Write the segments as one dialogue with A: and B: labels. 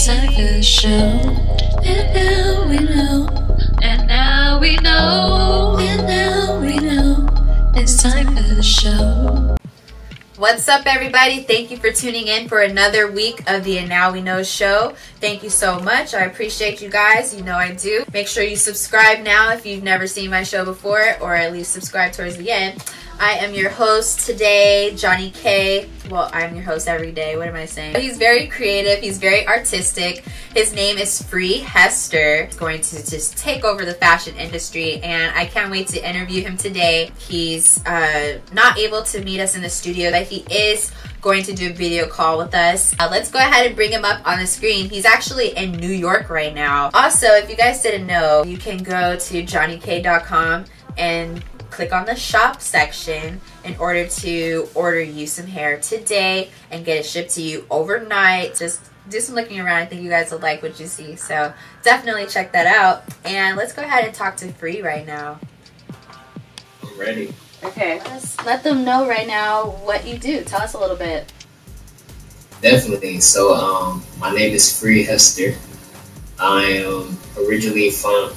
A: time for the show. And now we know. And now we know. And now we know. It's time for the show.
B: What's up, everybody? Thank you for tuning in for another week of the And Now We Know show. Thank you so much. I appreciate you guys. You know I do. Make sure you subscribe now if you've never seen my show before, or at least subscribe towards the end. I am your host today, Jonnie Kae. Well, I'm your host every day. What am I saying? He's very creative. He's very artistic. His name is Phree Hester. He's going to just take over the fashion industry, and I can't wait to interview him today. He's not able to meet us in the studio, but he is going to do a video call with us. Let's go ahead and bring him up on the screen. He's actually in New York right now. Also, if you guys didn't know, you can go to jonniekae.com and click on the shop section in order to order you some hair today and get it shipped to you overnight. Just do some looking around. I think you guys will like what you see, so definitely check that out. And let's go ahead and talk to Phree right now.
C: I'm ready.
B: Okay, let's let them know right now what you do. Tell us a little bit.
C: Definitely. So my name is Phree Hester. I am originally from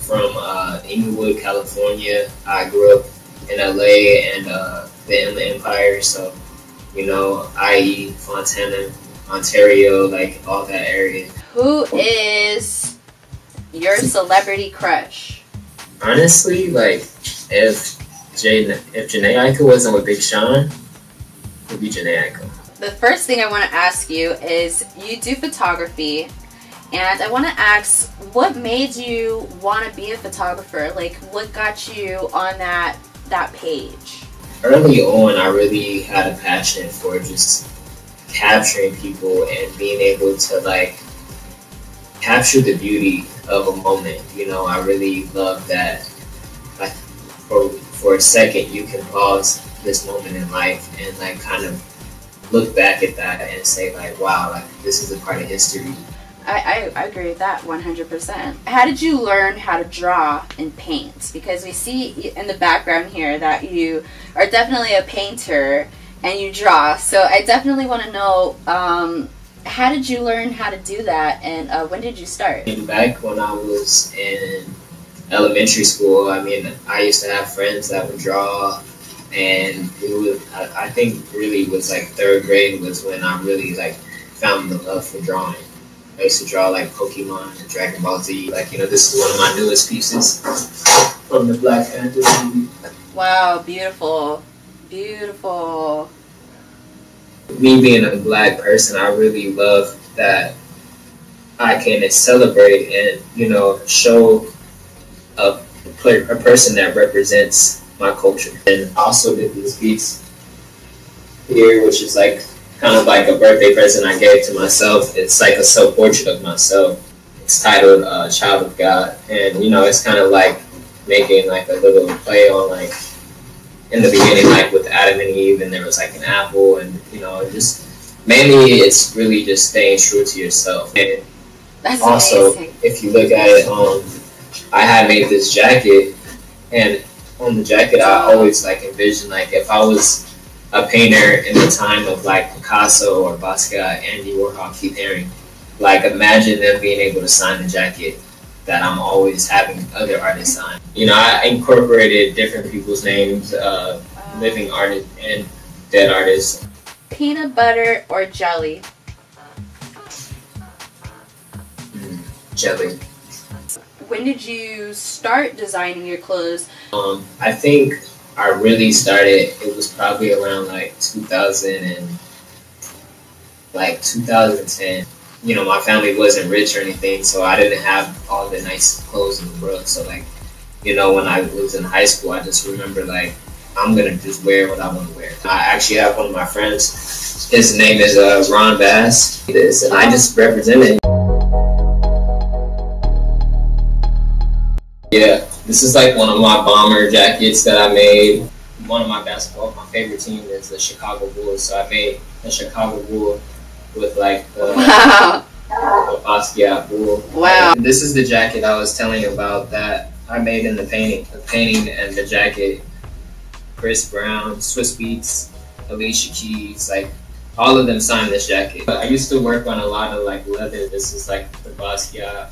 C: Inglewood, California. I grew up in LA and the Inland Empire, so you know, IE, Fontana, Ontario, like all that area. Who
B: is your celebrity crush?
C: Honestly, like if Jonnie Kae wasn't with Big Sean, it would be Jonnie Kae.
B: The first thing I want to ask you is, you do photography, and I want to ask, what made you want to be a photographer? Like, what got you on that page?
C: Early on, I really had a passion for just capturing people and being able to like capture the beauty of a moment. You know, I really love that. Like for a second, you can pause this moment in life and like kind of look back at that and say like, wow, like this is a part of history.
B: I agree with that 100%. How did you learn how to draw and paint? Because we see in the background here that you are definitely a painter and you draw. So I definitely want to know, how did you learn how to do that, and when did you start?
C: Back when I was in elementary school, I mean, I used to have friends that would draw, and it was, I think really was like 3rd grade was when I really like found the love for drawing. I used to draw like Pokemon and Dragon Ball Z. Like, you know, this is one of my newest pieces from the Black Panther movie.
B: Wow, beautiful. Beautiful.
C: Me being a black person, I really love that I can celebrate and, you know, show a person that represents my culture. And I also did this piece here, which is like kind of like a birthday present I gave to myself. It's like a self-portrait of myself. It's titled Child of God. And, you know, it's kind of like making like a little play on like, in the beginning, like with Adam and Eve, and there was like an apple, and, you know, just mainly it's really just staying true to yourself. And
B: that's
C: also,
B: amazing.
C: If you look at it, I had made this jacket, and on the jacket I always like envisioned like if I was a painter in the time of like Picasso or Basquiat, Andy Warhol, Keith Haring. Like, imagine them being able to sign the jacket that I'm always having other artists sign. You know, I incorporated different people's names, living artists and dead artists.
B: Peanut butter or jelly?
C: Jelly.
A: When did you start designing your clothes?
C: I think I really started, it was probably around like 2010. You know, my family wasn't rich or anything, so I didn't have all the nice clothes in the world. So like, you know, when I was in high school, I just remember like, I'm gonna just wear what I want to wear. I actually have one of my friends, his name is Ron Bass, and I just represented. Yeah, this is like one of my bomber jackets that I made. One of my favorite team is the Chicago Bulls, so I made a Chicago Bull with like the Basquiat Bull.
B: Wow.
C: And this is the jacket I was telling you about that I made in the painting and the jacket. Chris Brown, Swiss Beats, Alicia Keys, like All of them signed this jacket. I used to work on a lot of like leather. This is like the Basquiat,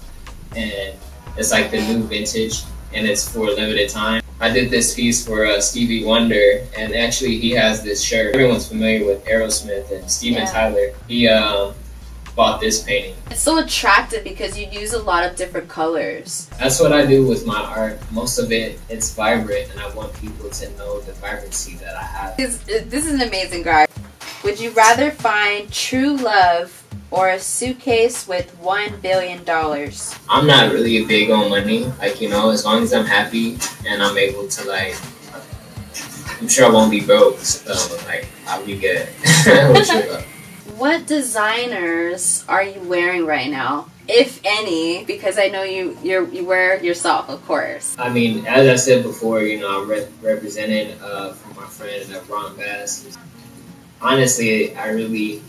C: and it's like the new vintage, and it's for a limited time. I did this piece for Stevie Wonder, and actually he has this shirt. Everyone's familiar with Aerosmith and Steven Tyler. He bought this painting.
B: It's so attractive because you use a lot of different colors.
C: That's what I do with my art. Most of it's vibrant, and I want people to know the vibrancy that I have.
B: This is an amazing guy. Would you rather find true love or a suitcase with $1 billion?
C: I'm not really big on money. Like, you know, as long as I'm happy and I'm able to, like, I'm sure I won't be broke. So, like, I'll be good.
B: What designers are you wearing right now? If any, because I know you wear yourself, of course.
C: I mean, as I said before, you know, I'm represented for my friend Ron Bass. Honestly, I really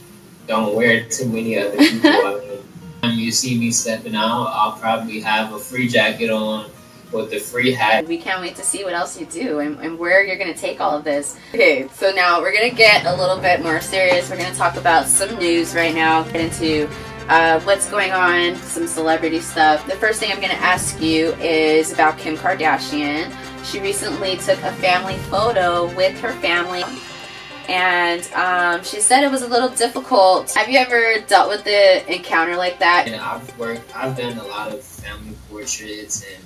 C: don't wear too many other people. I mean, when you see me stepping out, I'll probably have a Phree jacket on with the Phree hat.
B: We can't wait to see what else you do and where you're going to take all of this. Okay, so now we're going to get a little bit more serious. We're going to talk about some news right now, get into what's going on, some celebrity stuff. The first thing I'm going to ask you is about Kim Kardashian. She recently took a family photo with her family. And she said it was a little difficult. Have you ever dealt with an encounter like that?
C: And I've done a lot of family portraits, and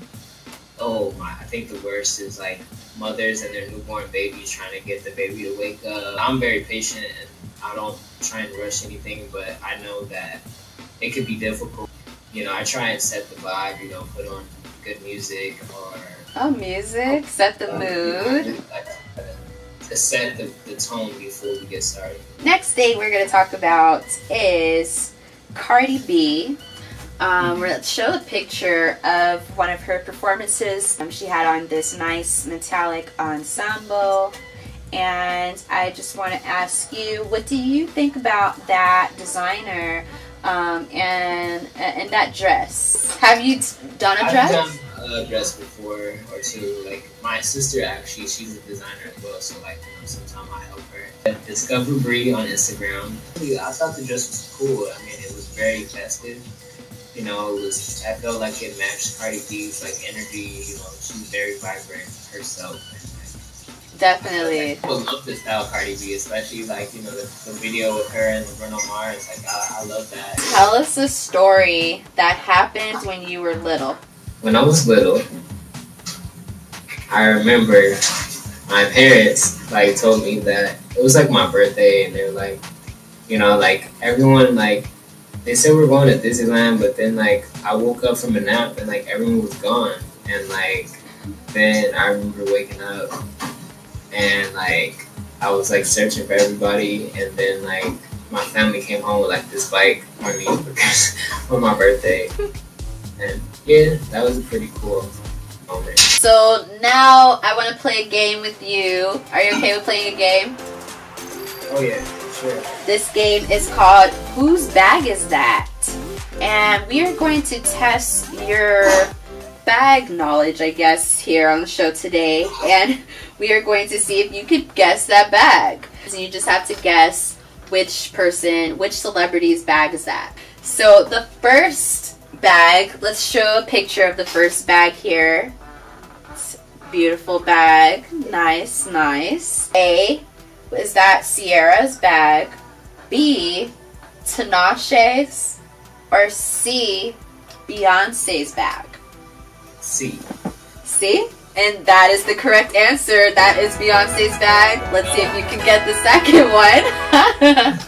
C: I think the worst is like mothers and their newborn babies trying to get the baby to wake up. I'm very patient and I don't try and rush anything, but I know that it could be difficult. You know, I try and set the vibe, you know, put on good music or...
B: Oh, music? Set the mood?
C: To set the tone before we get started.
B: Next thing we're going to talk about is Cardi B. We're going to show a picture of one of her performances. She had on this nice metallic ensemble. And I just want to ask you, what do you think about that designer and that dress? Have you done a dress?
C: I've done a dress before or two. Like my sister, actually, she's a designer as well. So like, you know, sometimes I help her. Discover Bree on Instagram. I thought the dress was cool. I mean, it was very festive. You know, I felt like it matched Cardi B's like energy. You know, she's very vibrant herself.
B: Definitely.
C: I would love to style Cardi B, especially like, you know, the video with her and Bruno Mars. Like, I love that.
B: Tell us a story that happened when you were little.
C: When I was little, I remember my parents like told me that it was like my birthday, and they were like, you know, like everyone like they said we're going to Disneyland, but then like I woke up from a nap and like everyone was gone, and like then I remember waking up and like I was like searching for everybody, and then like my family came home with like this bike for me for my birthday, and yeah, that was a pretty cool moment.
B: So now I want to play a game with you. Are you okay with playing a game?
C: Oh yeah, sure.
B: This game is called Whose Bag Is That? And we are going to test your bag knowledge, I guess, here on the show today. And we are going to see if you could guess that bag. So you just have to guess which celebrity's bag is that. So the first bag, let's show a picture of the first bag here. It's a beautiful bag. Nice, nice. A, is that Sierra's bag? B, Tinashe's? Or C, Beyonce's bag?
C: C.
B: C? And that is the correct answer. That is Beyonce's bag. Let's see if you can get the second one.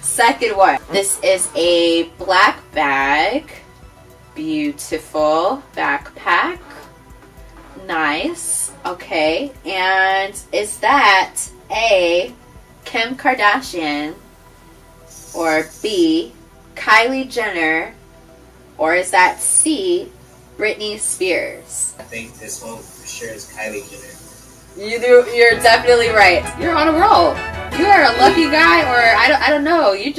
B: Second one. This is a black bag. Beautiful backpack. Nice. Okay. And is that A, Kim Kardashian, or B, Kylie Jenner, or is that C, Britney Spears?
C: I think this one for sure is Kylie Jenner.
B: You're definitely right. You're on a roll. You are a lucky guy, or I don't know. You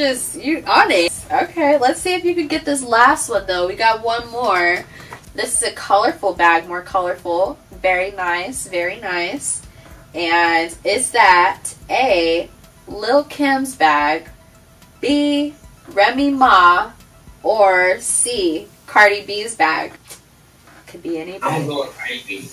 B: on it. Okay, let's see if you could get this last one though. We got one more. This is a colorful bag, more colorful. Very nice, very nice. And is that A, Lil Kim's bag, B, Remy Ma, or C, Cardi B's bag? Could be anything.
C: I'm going with Cardi B.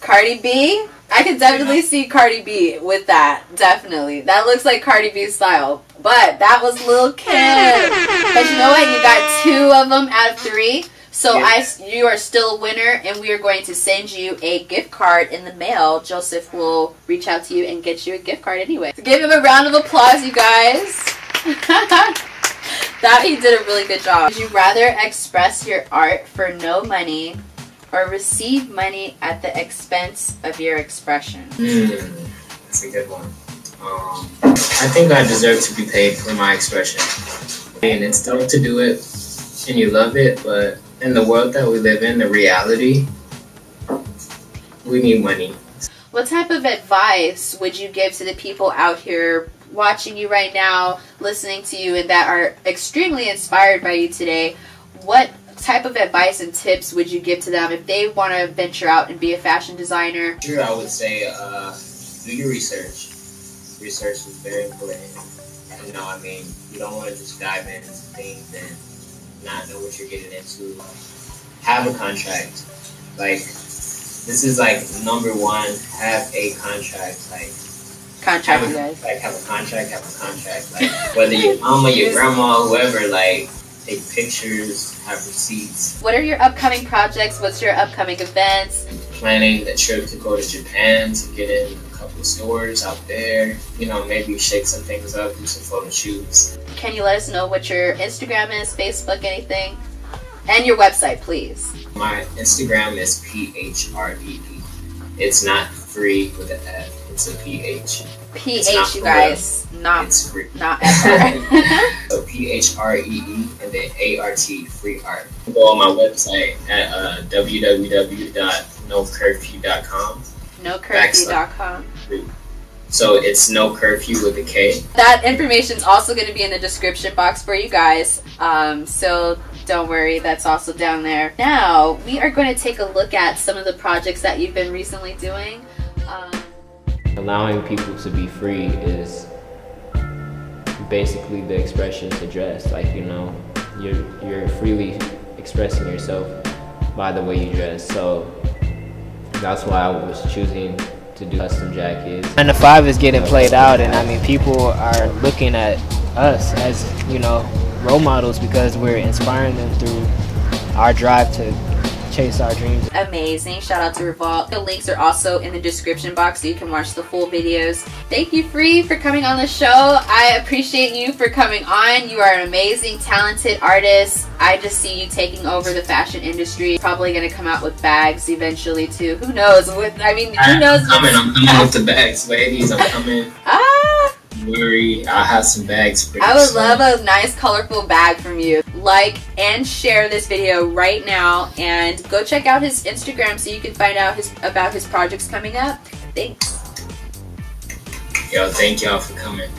B: Cardi B? I could definitely see Cardi B with that. Definitely. That looks like Cardi B's style. But that was Lil Kim. But you know what? You got 2 of them out of 3. So you are still a winner, and we are going to send you a gift card in the mail. Joseph will reach out to you and get you a gift card anyway. So give him a round of applause, you guys. That he did a really good job. Would you rather express your art for no money or receive money at the expense of your expression?
C: That's a good one. I think I deserve to be paid for my expression. And it's tough to do it, and you love it, but in the world that we live in, the reality, we need money.
B: What type of advice would you give to the people out here watching you right now, listening to you, and that are extremely inspired by you today? What type of advice and tips would you give to them if they want to venture out and be a fashion designer?
C: Sure, I would say do your research. Research is very important. You know, I mean, you don't want to just dive into things and not know what you're getting into. Have a contract. Like, this is like number 1. Have a contract. Like,
B: contract, you guys.
C: Like, have a contract. Like, whether your mama, your grandma, whoever, like, take pictures, have receipts.
B: What are your upcoming projects? What's your upcoming events?
C: Planning the trip to go to Japan to get in a couple stores out there. You know, maybe shake some things up, do some photo shoots.
B: Can you let us know what your Instagram is, Facebook, anything? And your website, please.
C: My Instagram is PHREE. It's not free with an F. It's a PH.
B: PH, you guys.
C: It's free.
B: Not F.
C: So PHREE and then ART, free art. Go on my website at www.nocurfew.com.
B: Nocurfew.com.
C: So it's no curfew with a K.
B: That information is also going to be in the description box for you guys. So don't worry, that's also down there. Now, we are going to take a look at some of the projects that you've been recently doing.
D: Allowing people to be free is basically the expression to dress. Like, you know, you're freely expressing yourself by the way you dress. So that's why I was choosing to do custom jackets.
E: 9 to 5 is getting played out, and I mean, people are looking at us as, you know, role models because we're inspiring them through our drive to chase our dreams.
B: Amazing. Shout out to Revolt. The links are also in the description box so you can watch the full videos. Thank you, Phree, for coming on the show. I appreciate you for coming on. You are an amazing, talented artist. I just see you taking over the fashion industry. Probably going to come out with bags eventually, too. Who knows? Who knows?
C: I'm coming with the bags, ladies. I'm coming. Worry, I'll have some bags pretty
B: I would
C: soon.
B: love a nice colorful bag from you. Like and share this video right now, and go check out his Instagram so you can find out about his projects coming up. Thanks.
C: Yo, thank y'all for coming.